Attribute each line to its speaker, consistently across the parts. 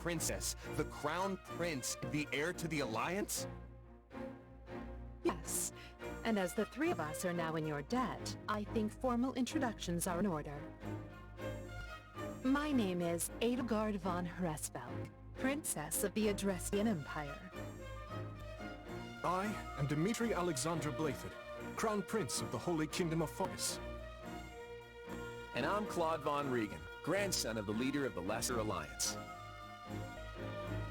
Speaker 1: princess, the crown prince, the heir to the alliance?
Speaker 2: Yes, and as the three of us are now in your debt, I think formal introductions are in order. My name is Edelgard von Hresvelg, Princess of the Adressian Empire.
Speaker 3: I am Dmitri Alexander Blathid, Crown Prince of the Holy Kingdom of Faris.
Speaker 4: And I'm Claude von Regan, grandson of the leader of the Lesser Alliance.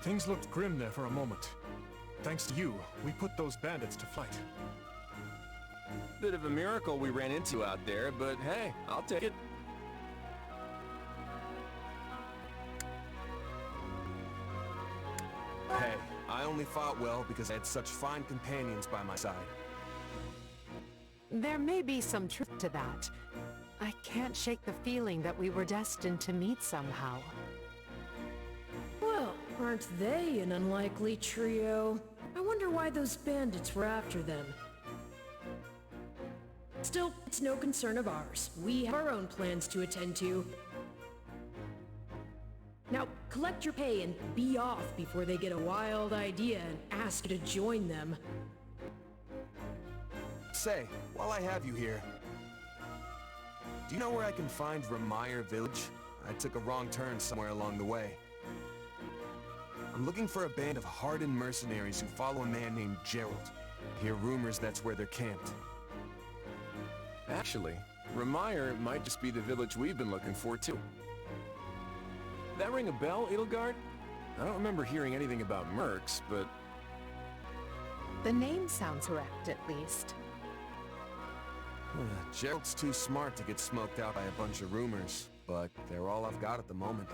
Speaker 3: Things looked grim there for a moment. Thanks to you, we put those bandits to flight.
Speaker 4: Bit of a miracle we ran into out there, but hey, I'll take it.
Speaker 1: Hey, I only fought well because I had such fine companions by my side.
Speaker 2: There may be some truth to that. I can't shake the feeling that we were destined to meet somehow.
Speaker 5: Well, aren't they an unlikely trio? I wonder why those bandits were after them. Still, it's no concern of ours. We have our own plans to attend to. Now, collect your pay and be off before they get a wild idea and ask you to join them.
Speaker 1: Say, while I have you here, do you know where I can find Ramire Village? I took a wrong turn somewhere along the way. I'm looking for a band of hardened mercenaries who follow a man named Gerald. I hear rumors that's where they're camped.
Speaker 4: Actually, Ramire might just be the village we've been looking for, too. That ring a bell, Edelgard? I don't remember hearing anything about mercs, but...
Speaker 2: The name sounds correct, at least.
Speaker 1: Gerald's too smart to get smoked out by a bunch of rumors, but they're all I've got at the moment.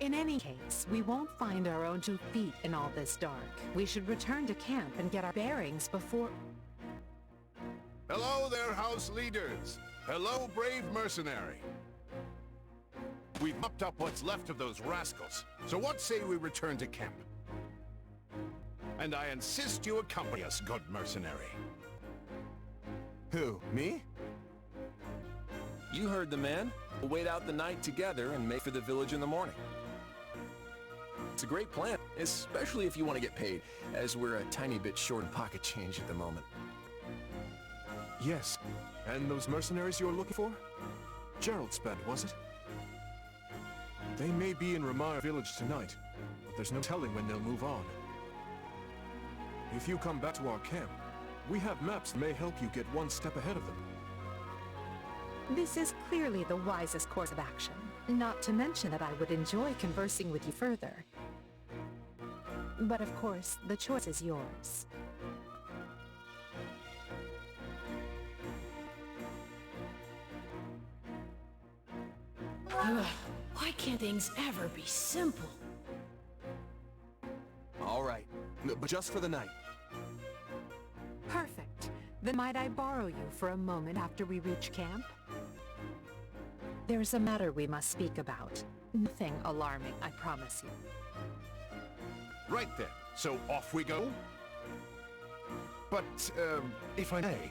Speaker 2: In any case, we won't find our own 2 feet in all this dark. We should return to camp and get our bearings before...
Speaker 6: Hello there, house leaders. Hello, brave mercenary. We've mopped up what's left of those rascals, so what say we return to camp? And I insist you accompany us, good mercenary.
Speaker 1: Who, me?
Speaker 4: You heard the man. We'll wait out the night together and make for the village in the morning. It's a great plan, especially if you want to get paid, as we're a tiny bit short in pocket change at the moment.
Speaker 3: Yes, and those mercenaries you're looking for? Gerald's band, was it? They may be in Ramire Village tonight, but there's no telling when they'll move on. If you come back to our camp, we have maps that may help you get one step ahead of them.
Speaker 2: This is clearly the wisest course of action. Not to mention that I would enjoy conversing with you further. But of course, the choice is yours.
Speaker 5: Ugh, why can't things ever be simple?
Speaker 1: All right, but just for the night.
Speaker 2: Perfect. Then might I borrow you for a moment after we reach camp? There's a matter we must speak about. Nothing alarming, I promise you.
Speaker 6: Right then, so off we go? But, if I may,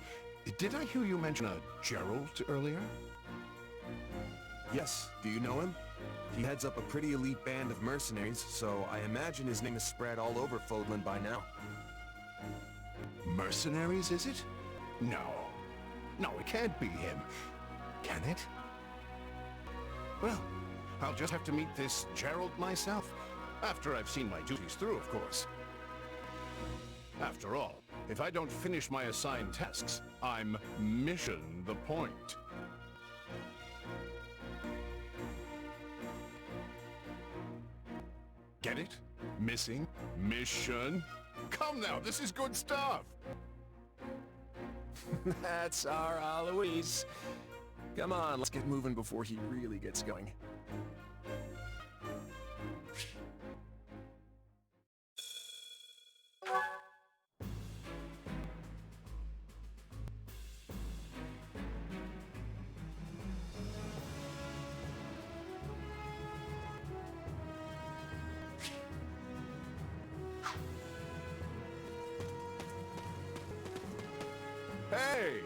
Speaker 6: did I hear you mention a Gerald earlier?
Speaker 1: Yes, do you know him? He heads up a pretty elite band of mercenaries, so I imagine his name is spread all over Fodlan by now.
Speaker 6: Mercenaries, is it? No. No, it can't be him. Can it? Well, I'll just have to meet this Gerald myself. After I've seen my duties through, of course. After all, if I don't finish my assigned tasks, I'm mission the point. Get it? Missing? Mission? Come now, this is good stuff!
Speaker 4: That's our Alois. Come on, let's get moving before he really gets going.
Speaker 6: Hey!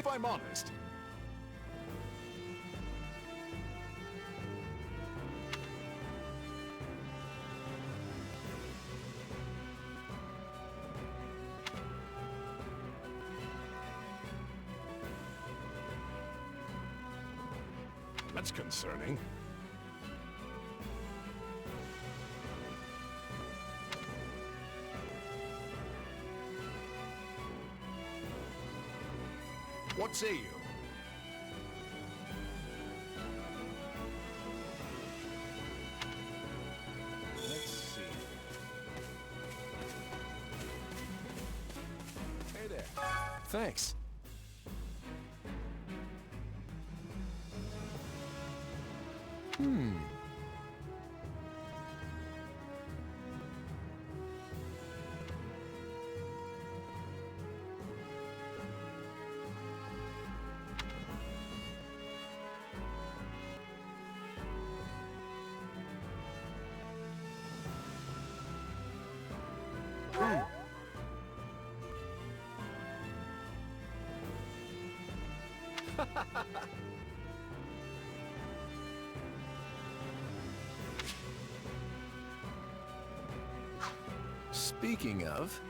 Speaker 6: If I'm honest, that's concerning. What say you? Let's see. Hey there.
Speaker 4: Thanks. Speaking of...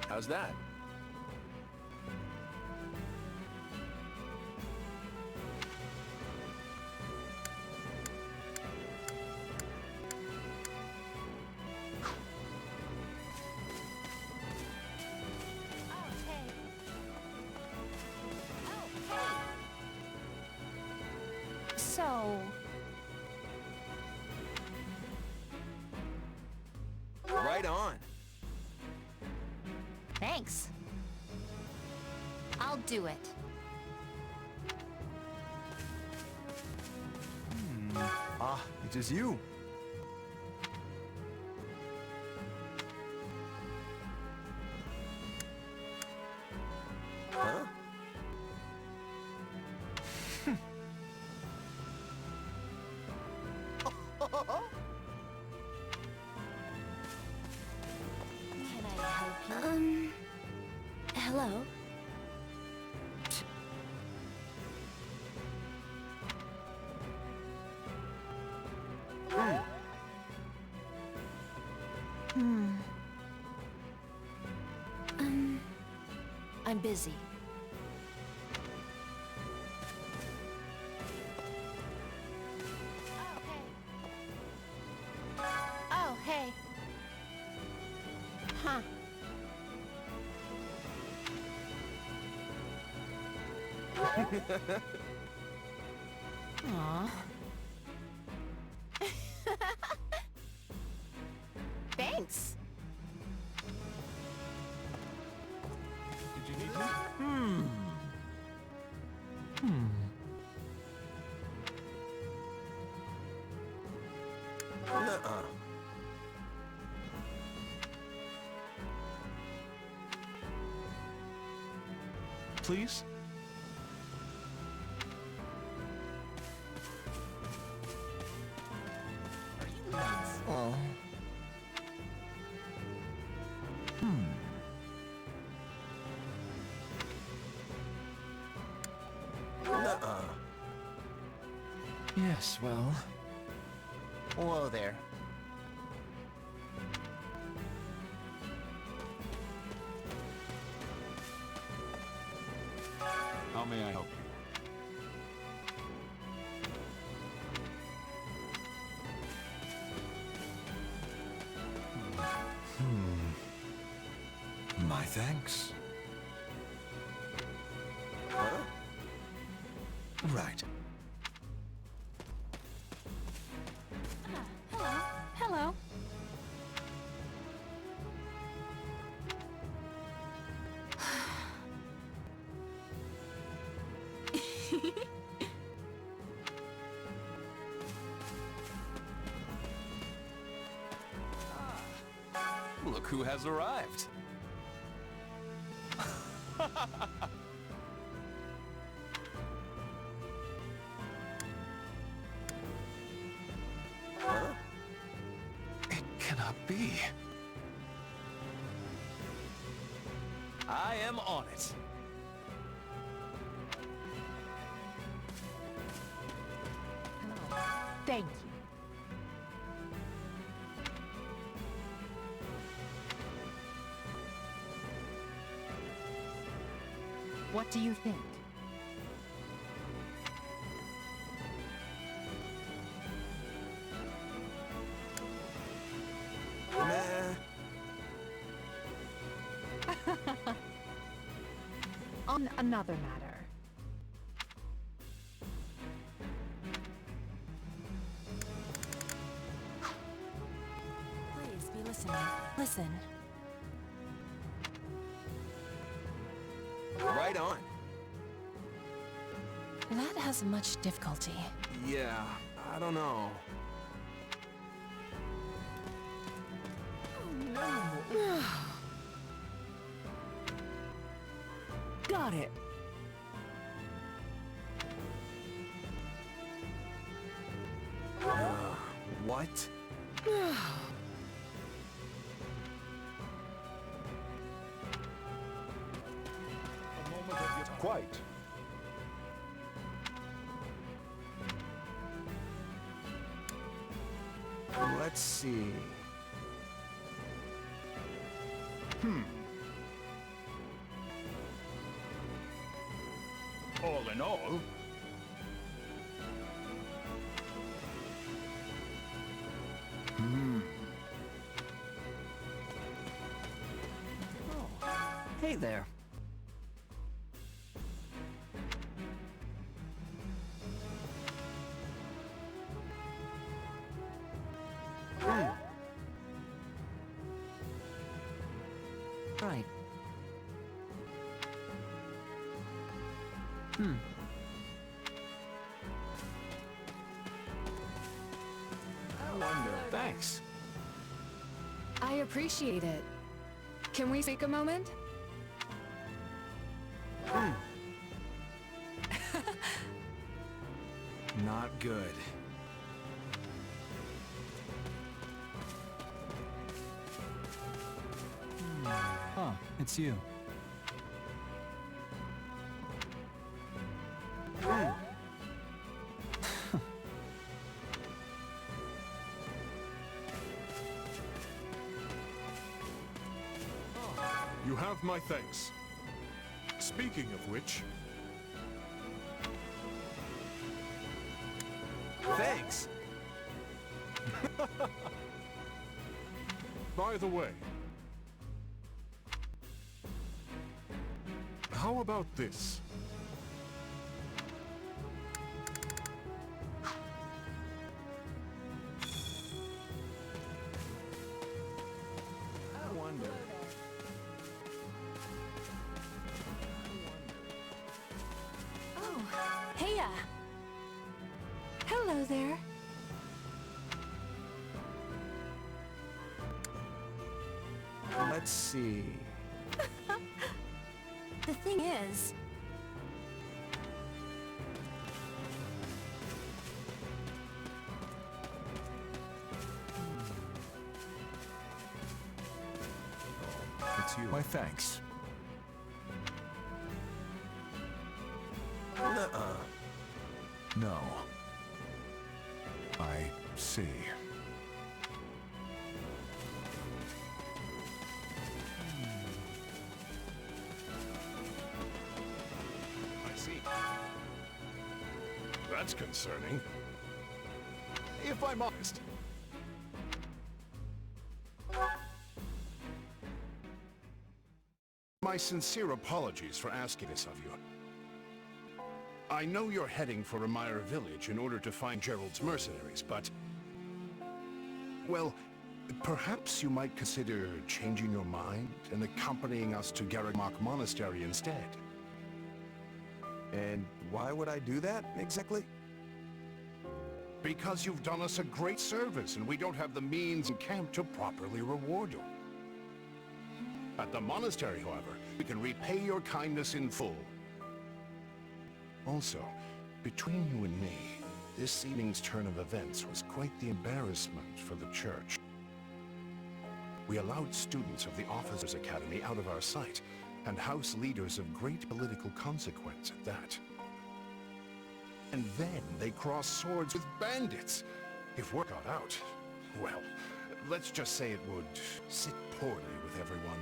Speaker 4: How's that?
Speaker 7: So...
Speaker 1: Right on.
Speaker 7: Thanks. I'll do it.
Speaker 1: Ah, it is you. Huh?
Speaker 7: Can I help you? Hello? I'm busy. Oh, hey. Huh. Aw. Thanks.
Speaker 6: Did you need me?
Speaker 1: Nuh-uh.
Speaker 3: Please?
Speaker 1: Oh. Nuh-uh.
Speaker 4: Yes, well...
Speaker 1: Whoa there.
Speaker 6: How may I help you?
Speaker 3: My thanks.
Speaker 1: Huh?
Speaker 3: Right.
Speaker 7: Hello. Hello.
Speaker 4: Look who has arrived.
Speaker 1: Huh?
Speaker 3: It cannot be.
Speaker 4: I am on it.
Speaker 2: Thank you. What do you think?
Speaker 1: Meh.
Speaker 2: On another matter.
Speaker 7: Please be listening. Listen.
Speaker 1: Right on.
Speaker 7: That has much difficulty.
Speaker 1: Yeah, I don't know.
Speaker 5: Got it.
Speaker 1: What?
Speaker 3: Quite.
Speaker 1: Let's see.
Speaker 8: All in all,
Speaker 9: Hey there. Right.
Speaker 1: I wonder.
Speaker 4: Thanks.
Speaker 5: I appreciate it. Can we take a moment?
Speaker 1: Not good.
Speaker 9: Huh, it's you.
Speaker 3: You have my thanks. Speaking of which,
Speaker 1: Thanks.
Speaker 3: by the way, how about this?
Speaker 1: I wonder.
Speaker 7: Oh, heya.
Speaker 5: Hello there.
Speaker 1: Let's see.
Speaker 7: The thing is,
Speaker 3: It's you.
Speaker 4: My thanks.
Speaker 1: Nuh-uh.
Speaker 3: No. I see.
Speaker 6: I see. That's concerning. If I'm honest. My sincere apologies for asking this of you. I know you're heading for Remire Village in order to find Gerald's mercenaries, but... well, perhaps you might consider changing your mind and accompanying us to Garagmok Monastery instead.
Speaker 1: And why would I do that, exactly?
Speaker 6: Because you've done us a great service and we don't have the means in camp to properly reward you. At the monastery, however, we can repay your kindness in full. Also, between you and me, this evening's turn of events was quite the embarrassment for the church. We allowed students of the Officers' Academy out of our sight, and house leaders of great political consequence at that. And then they cross swords with bandits. If word got out, well, let's just say it would sit poorly with everyone.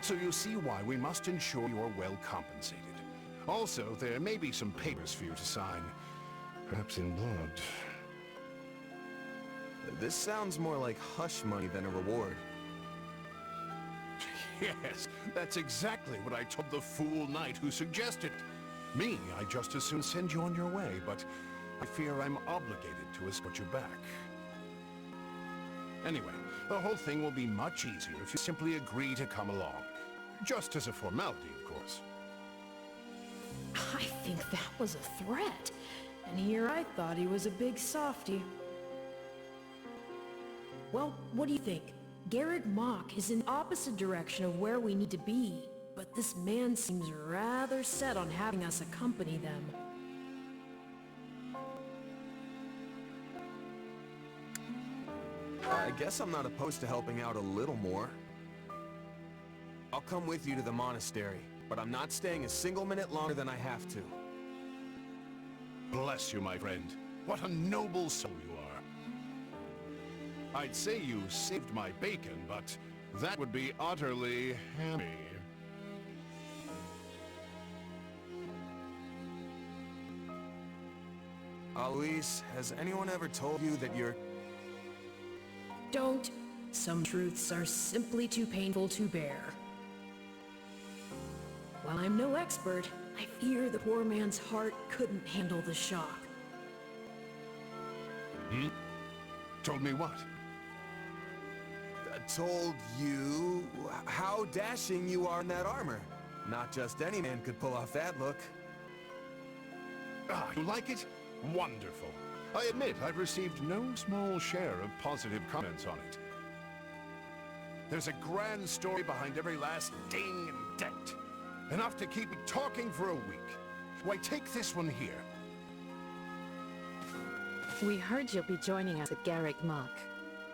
Speaker 6: So you see why we must ensure you're well compensated. Also, there may be some papers for you to sign, perhaps in blood.
Speaker 1: This sounds more like hush money than a reward.
Speaker 6: Yes, that's exactly what I told the fool knight who suggested it. Me, I'd just as soon send you on your way, but I fear I'm obligated to escort you back. Anyway, the whole thing will be much easier if you simply agree to come along. Just as a formality, of course.
Speaker 5: I think that was a threat. And here I thought he was a big softy. Well, what do you think? Garrick Mach is in the opposite direction of where we need to be, but this man seems rather set on having us accompany them.
Speaker 1: I guess I'm not opposed to helping out a little more. I'll come with you to the monastery, but I'm not staying a single minute longer than I have to.
Speaker 6: Bless you, my friend. What a noble soul you are. I'd say you saved my bacon, but that would be utterly hammy.
Speaker 1: Alois, has anyone ever told you that you're...
Speaker 5: Don't. Some truths are simply too painful to bear. While I'm no expert, I fear the poor man's heart couldn't handle the shock.
Speaker 6: Told me what?
Speaker 1: Told you how dashing you are in that armor. Not just any man could pull off that look.
Speaker 6: Ah, you like it? Wonderful. I admit I've received no small share of positive comments on it. There's a grand story behind every last ding and dent. Enough to keep me talking for a week. Why, take this one here.
Speaker 2: We heard you'll be joining us at Garrick Mach.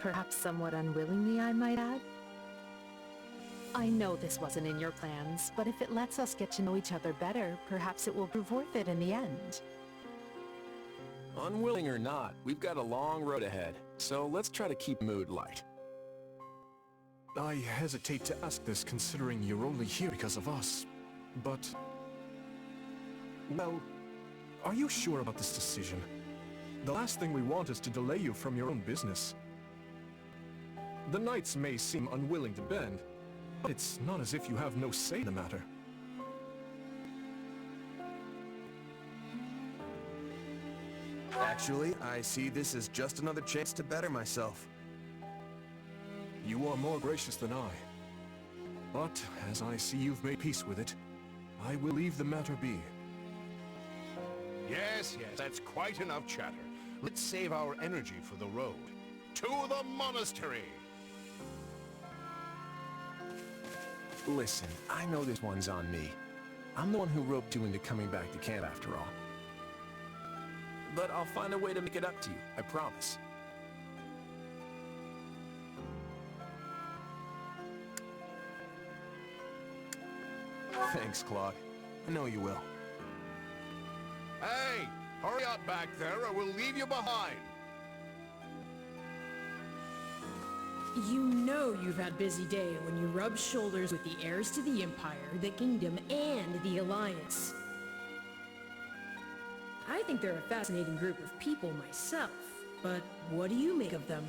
Speaker 2: Perhaps somewhat unwillingly, I might add. I know this wasn't in your plans, but if it lets us get to know each other better, perhaps it will prove worth it in the end.
Speaker 4: Unwilling or not, we've got a long road ahead, so let's try to keep mood light.
Speaker 3: I hesitate to ask this considering you're only here because of us, but... Well, are you sure about this decision? The last thing we want is to delay you from your own business. The knights may seem unwilling to bend, but it's not as if you have no say in the matter.
Speaker 1: Actually, I see this as just another chance to better myself.
Speaker 3: You are more gracious than I. But, as I see you've made peace with it, I will leave the matter be.
Speaker 6: Yes, that's quite enough chatter. Let's save our energy for the road. To the monastery!
Speaker 4: Listen, I know this one's on me. I'm the one who roped you into coming back to camp after all. But I'll find a way to make it up to you, I promise.
Speaker 1: Thanks, Claude. I know you will.
Speaker 6: Hey! Hurry up back there or we'll leave you behind!
Speaker 5: You know you've had a busy day when you rub shoulders with the heirs to the Empire, the Kingdom, and the Alliance. I think they're a fascinating group of people myself, but what do you make of them?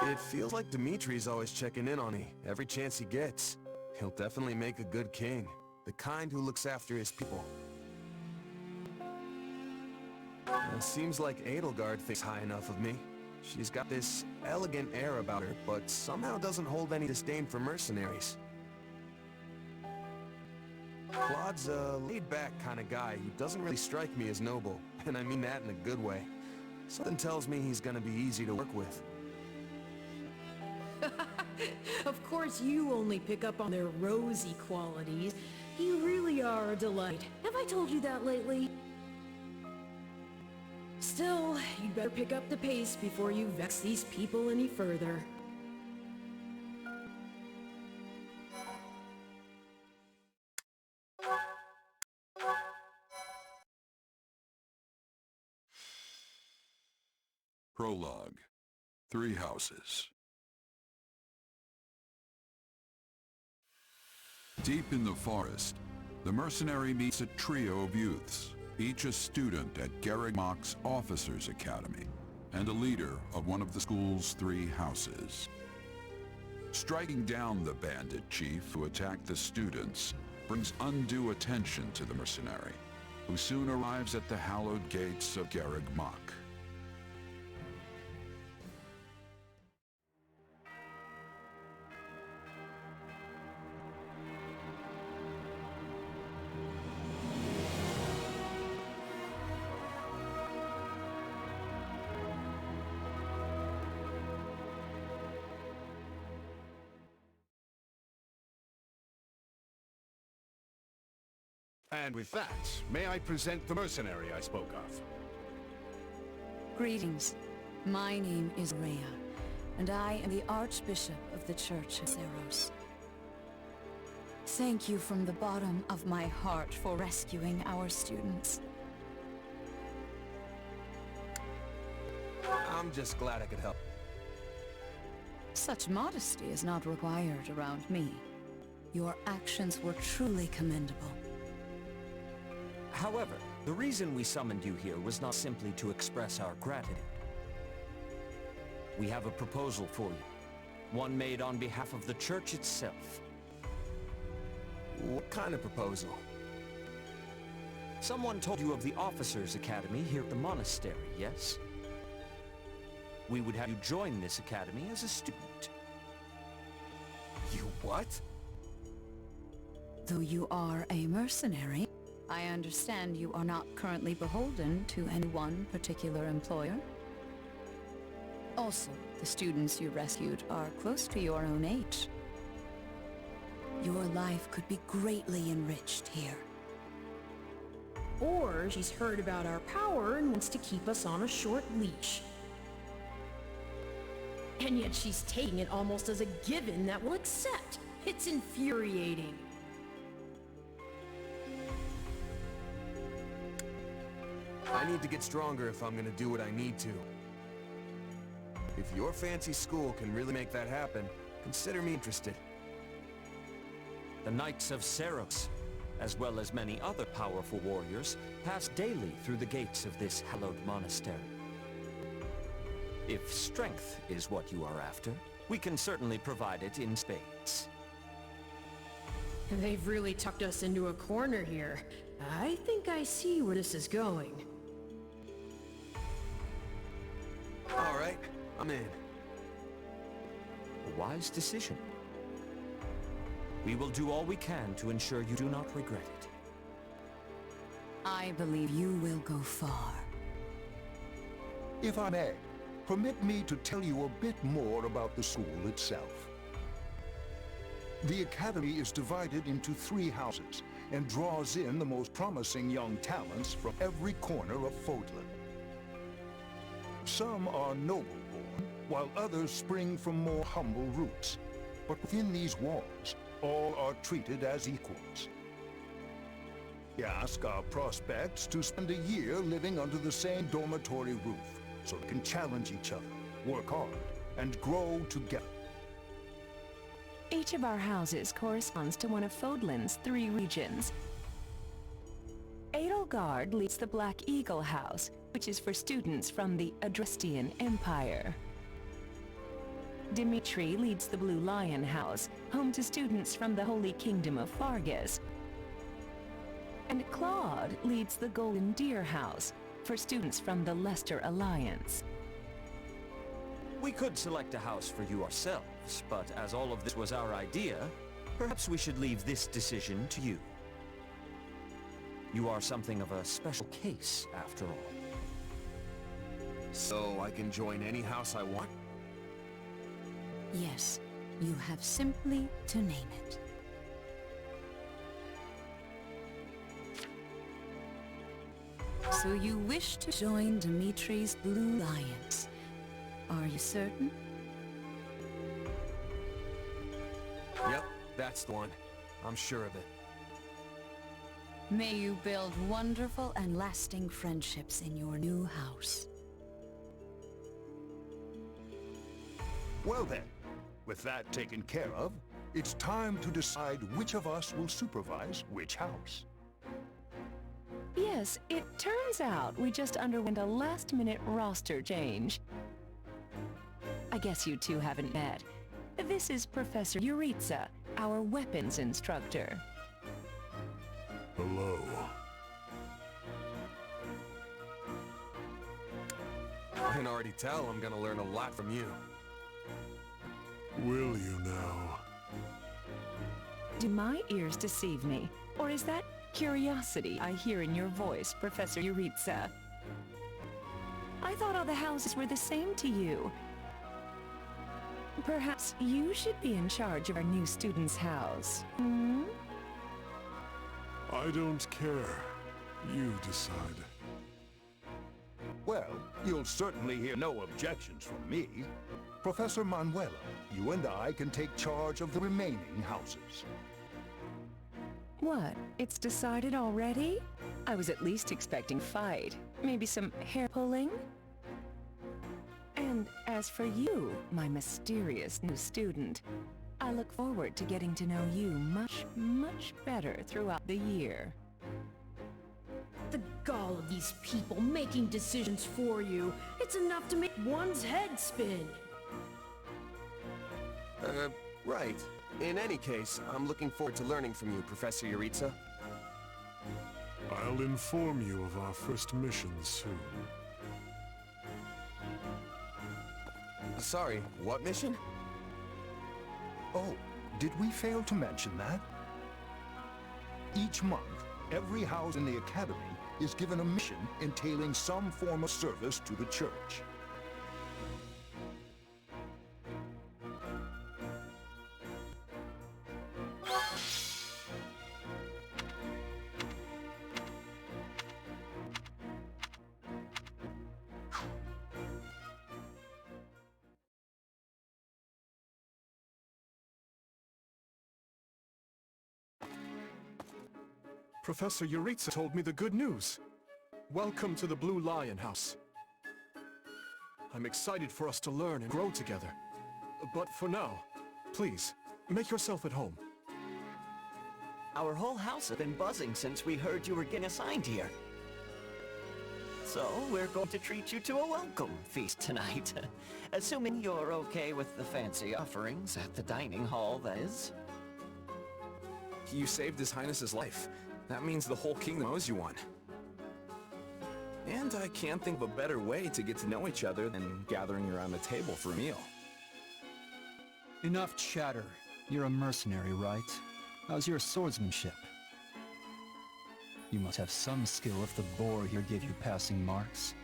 Speaker 1: It feels like Dimitri's always checking in on me, every chance he gets. He'll definitely make a good king, the kind who looks after his people. Seems like Edelgard thinks high enough of me. She's got this elegant air about her, but somehow doesn't hold any disdain for mercenaries. Claude's a laid-back kind of guy who doesn't really strike me as noble, and I mean that in a good way. Something tells me he's gonna be easy to work with.
Speaker 5: Of course you only pick up on their rosy qualities. You really are a delight. Have I told you that lately? Still, you'd better pick up the pace before you vex these people any further.
Speaker 8: Prologue. 3 houses. Deep in the forest, the mercenary meets a trio of youths, each a student at Garreg Mach's Officers' Academy, and a leader of one of the school's 3 houses. Striking down the bandit chief who attacked the students brings undue attention to the mercenary, who soon arrives at the hallowed gates of Garreg Mach.
Speaker 6: And with that, may I present the mercenary I spoke of?
Speaker 10: Greetings. My name is Rhea, and I am the Archbishop of the Church of Zeros. Thank you from the bottom of my heart for rescuing our students.
Speaker 1: I'm just glad I could help.
Speaker 10: Such modesty is not required around me. Your actions were truly commendable.
Speaker 9: However, the reason we summoned you here was not simply to express our gratitude. We have a proposal for you, one made on behalf of the church itself.
Speaker 1: What kind of proposal?
Speaker 9: Someone told you of the Officers' Academy here at the monastery, yes? We would have you join this academy as a student.
Speaker 1: You what?
Speaker 10: Though you are a mercenary, I understand you are not currently beholden to any one particular employer. Also, the students you rescued are close to your own age. Your life could be greatly enriched here.
Speaker 5: Or she's heard about our power and wants to keep us on a short leash. And yet she's taking it almost as a given that we'll accept. It's infuriating.
Speaker 1: I need to get stronger if I'm gonna do what I need to. If your fancy school can really make that happen, consider me interested.
Speaker 9: The Knights of Zeros, as well as many other powerful warriors, pass daily through the gates of this hallowed monastery. If strength is what you are after, we can certainly provide it in spades.
Speaker 5: They've really tucked us into a corner here. I think I see where this is going.
Speaker 1: All right, I'm in.
Speaker 9: A wise decision. We will do all we can to ensure you do not regret it.
Speaker 10: I believe you will go far.
Speaker 11: If I may, permit me to tell you a bit more about the school itself. The Academy is divided into 3 houses and draws in the most promising young talents from every corner of Fodlan. Some are noble-born, while others spring from more humble roots. But within these walls, all are treated as equals. We ask our prospects to spend a year living under the same dormitory roof, so they can challenge each other, work hard, and grow together.
Speaker 12: Each of our houses corresponds to one of Fodlan's 3 regions. Edelgard leads the Black Eagle House, which is for students from the Adrestian Empire. Dimitri leads the Blue Lion House, home to students from the Holy Kingdom of Fargus. And Claude leads the Golden Deer House, for students from the Leicester Alliance.
Speaker 9: We could select a house for you ourselves, but as all of this was our idea, perhaps we should leave this decision to you. You are something of a special case, after all.
Speaker 1: So I can join any house I want?
Speaker 10: Yes, you have simply to name it. So you wish to join Dimitri's Blue Lions. Are you certain?
Speaker 1: Yep, that's the one. I'm sure of it.
Speaker 10: May you build wonderful and lasting friendships in your new house.
Speaker 11: Well then, with that taken care of, it's time to decide which of us will supervise which house.
Speaker 12: Yes, it turns out we just underwent a last-minute roster change. I guess you two haven't met. This is Professor Yuritsa, our weapons instructor.
Speaker 3: Hello.
Speaker 1: I can already tell I'm gonna learn a lot from you.
Speaker 3: Will you now?
Speaker 12: Do my ears deceive me? Or is that curiosity I hear in your voice, Professor Yuritsa? I thought all the houses were the same to you. Perhaps you should be in charge of our new student's house, hmm?
Speaker 3: I don't care. You decide.
Speaker 11: Well, you'll certainly hear no objections from me. Professor Manuela, you and I can take charge of the remaining houses.
Speaker 12: What? It's decided already? I was at least expecting fight. Maybe some hair pulling? And as for you, my mysterious new student, I look forward to getting to know you much, much better throughout the year.
Speaker 5: The gall of these people making decisions for you. It's enough to make one's head spin.
Speaker 1: Right. In any case, I'm looking forward to learning from you, Professor Yuritsa.
Speaker 3: I'll inform you of our first mission soon.
Speaker 1: Sorry, what mission?
Speaker 11: Oh, did we fail to mention that? Each month, every house in the Academy is given a mission entailing some form of service to the Church.
Speaker 3: Professor Yuritsa told me the good news. Welcome to the Blue Lion House. I'm excited for us to learn and grow together. But for now, please, make yourself at home.
Speaker 9: Our whole house has been buzzing since we heard you were getting assigned here. So, we're going to treat you to a welcome feast tonight. Assuming you're okay with the fancy offerings at the dining hall, that is.
Speaker 4: You saved His Highness's life. That means the whole kingdom owes you one. And I can't think of a better way to get to know each other than gathering around the table for a meal.
Speaker 13: Enough chatter. You're a mercenary, right? How's your swordsmanship? You must have some skill if the boar here gave you passing marks.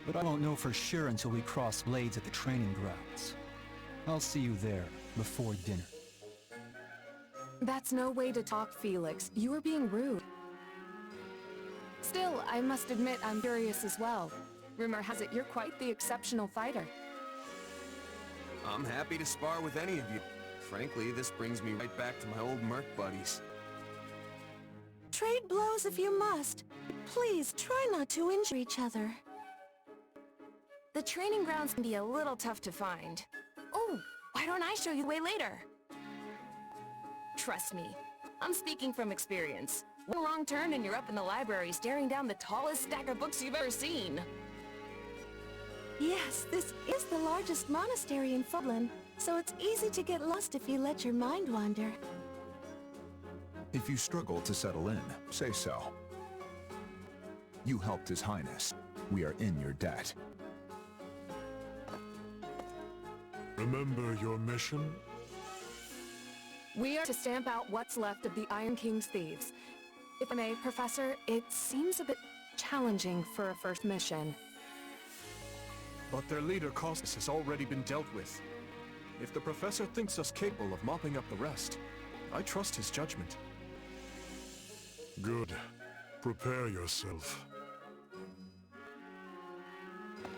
Speaker 13: But I won't know for sure until we cross blades at the training grounds. I'll see you there, before dinner.
Speaker 2: That's no way to talk, Felix. You are being rude. Still, I must admit I'm curious as well. Rumor has it you're quite the exceptional fighter.
Speaker 1: I'm happy to spar with any of you. Frankly, this brings me right back to my old merc buddies.
Speaker 14: Trade blows if you must. Please, try not to injure each other.
Speaker 2: The training grounds can be a little tough to find. Oh, why don't I show you the way later? Trust me, I'm speaking from experience. One wrong turn and you're up in the library staring down the tallest stack of books you've ever seen.
Speaker 14: Yes, this is the largest monastery in Fublin, so it's easy to get lost if you let your mind wander.
Speaker 15: If you struggle to settle in, say so. You helped His Highness. We are in your debt.
Speaker 3: Remember your mission?
Speaker 2: We are to stamp out what's left of the Iron King's thieves. If I may, Professor, it seems a bit challenging for a first mission.
Speaker 3: But their leader, Costas, has already been dealt with. If the Professor thinks us capable of mopping up the rest, I trust his judgment. Good. Prepare yourself.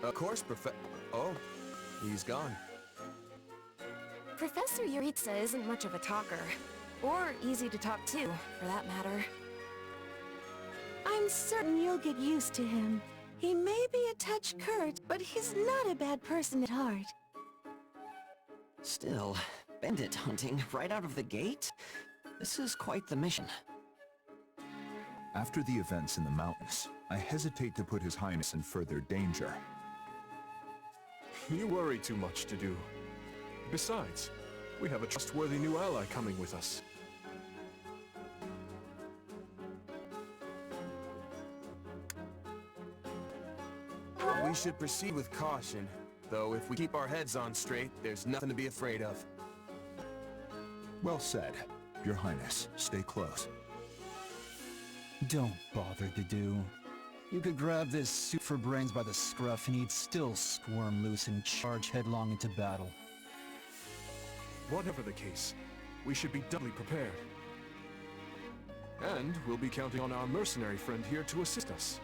Speaker 1: Of course, Oh, he's gone.
Speaker 14: Professor Yuritsa isn't much of a talker. Or easy to talk to, for that matter. I'm certain you'll get used to him. He may be a touch curt, but he's not a bad person at heart.
Speaker 9: Still, bandit hunting right out of the gate? This is quite the mission.
Speaker 15: After the events in the mountains, I hesitate to put His Highness in further danger.
Speaker 3: You worry too much to do. Besides, we have a trustworthy new ally coming with us.
Speaker 1: We should proceed with caution, though if we keep our heads on straight, there's nothing to be afraid of.
Speaker 15: Well said. Your Highness, stay close.
Speaker 13: Don't bother, Dedue. You could grab this suit for brains by the scruff and he'd still squirm loose and charge headlong into battle.
Speaker 3: Whatever the case, we should be doubly prepared. And we'll be counting on our mercenary friend here to assist us.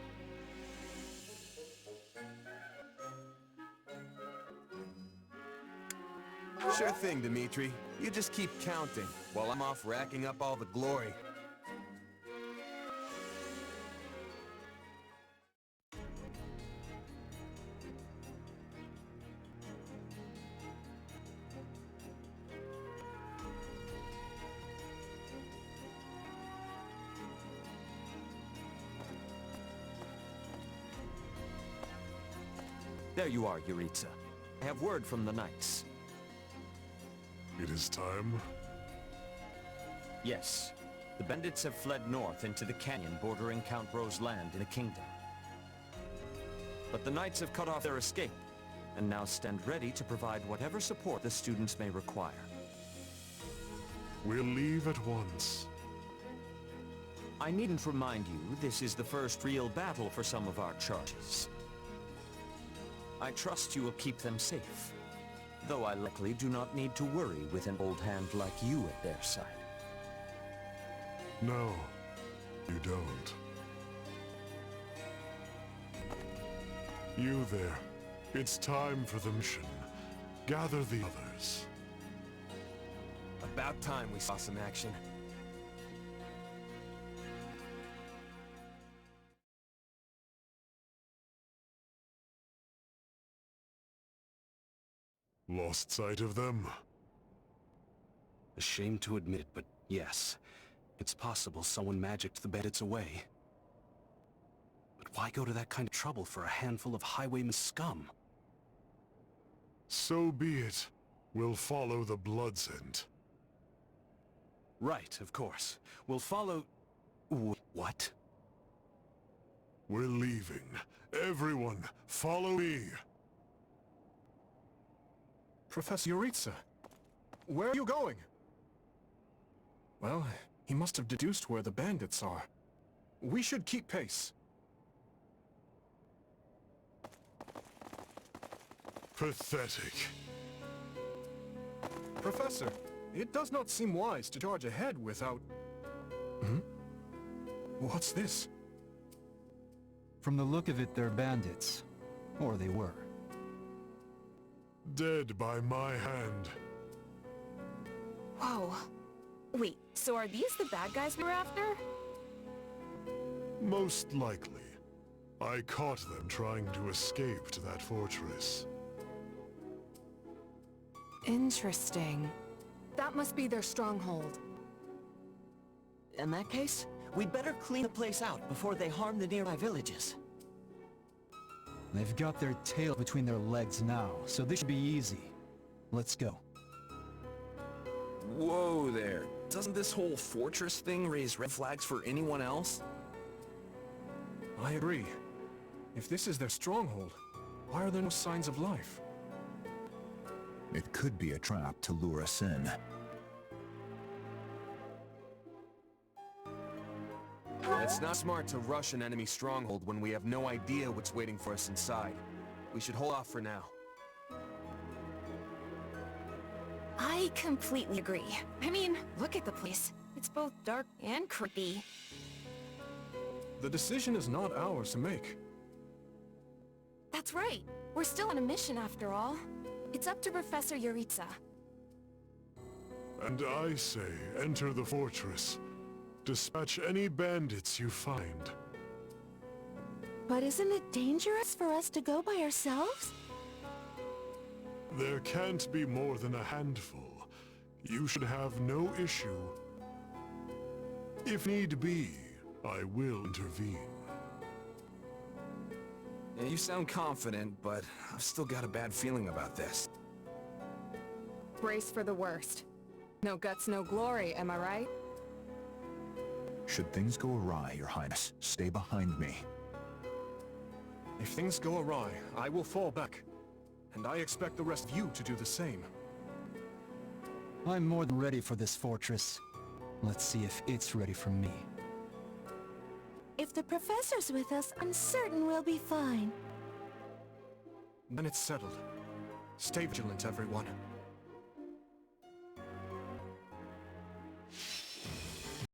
Speaker 1: Sure thing, Dimitri. You just keep counting, while I'm off racking up all the glory.
Speaker 9: There you are, Yuritsa. I have word from the knights.
Speaker 3: It is time.
Speaker 9: Yes. The bandits have fled north into the canyon bordering Count Ro's land in the kingdom. But the knights have cut off their escape, and now stand ready to provide whatever support the students may require.
Speaker 3: We'll leave at once.
Speaker 9: I needn't remind you, this is the first real battle for some of our charges. I trust you will keep them safe, though I likely do not need to worry with an old hand like you at their side.
Speaker 3: No, you don't. You there. It's time for the mission. Gather the others.
Speaker 1: About time we saw some action.
Speaker 3: Lost sight of them?
Speaker 16: Ashamed to admit it, but yes. It's possible someone magicked the bandits away. But why go to that kind of trouble for a handful of highwayman scum?
Speaker 3: So be it. We'll follow the blood scent.
Speaker 16: Right, of course. We'll follow... What?
Speaker 3: We're leaving. Everyone, follow me. Professor Yuritsa, where are you going? Well, he must have deduced where the bandits are. We should keep pace. Pathetic. Professor, it does not seem wise to charge ahead without... Hmm? What's this?
Speaker 13: From the look of it, they're bandits. Or they were.
Speaker 3: Dead by my hand.
Speaker 14: Whoa. Wait, so are these the bad guys we were after?
Speaker 3: Most likely. I caught them trying to escape to that fortress.
Speaker 14: Interesting. That must be their stronghold.
Speaker 9: In that case, we'd better clean the place out before they harm the nearby villages.
Speaker 13: They've got their tail between their legs now, so this should be easy. Let's go.
Speaker 4: Whoa there. Doesn't this whole fortress thing raise red flags for anyone else?
Speaker 3: I agree. If this is their stronghold, why are there no signs of life?
Speaker 15: It could be a trap to lure us in.
Speaker 1: It's not smart to rush an enemy stronghold when we have no idea what's waiting for us inside. We should hold off for now.
Speaker 14: I completely agree. I mean, look at the place. It's both dark and creepy.
Speaker 3: The decision is not ours to make.
Speaker 14: That's right. We're still on a mission after all. It's up to Professor Yuritsa.
Speaker 17: And I say, enter the fortress. Dispatch any bandits you find.
Speaker 14: But isn't it dangerous for us to go by ourselves?
Speaker 17: There can't be more than a handful. You should have no issue. If need be, I will intervene.
Speaker 1: Yeah, you sound confident, but I've still got a bad feeling about this.
Speaker 18: Brace for the worst. No guts, no glory, am I right?
Speaker 15: Should things go awry, Your Highness, stay behind me.
Speaker 3: If things go awry, I will fall back. And I expect the rest of you to do the same.
Speaker 13: I'm more than ready for this fortress. Let's see if it's ready for me.
Speaker 14: If the professor's with us, I'm certain we'll be fine.
Speaker 3: Then it's settled. Stay vigilant, everyone.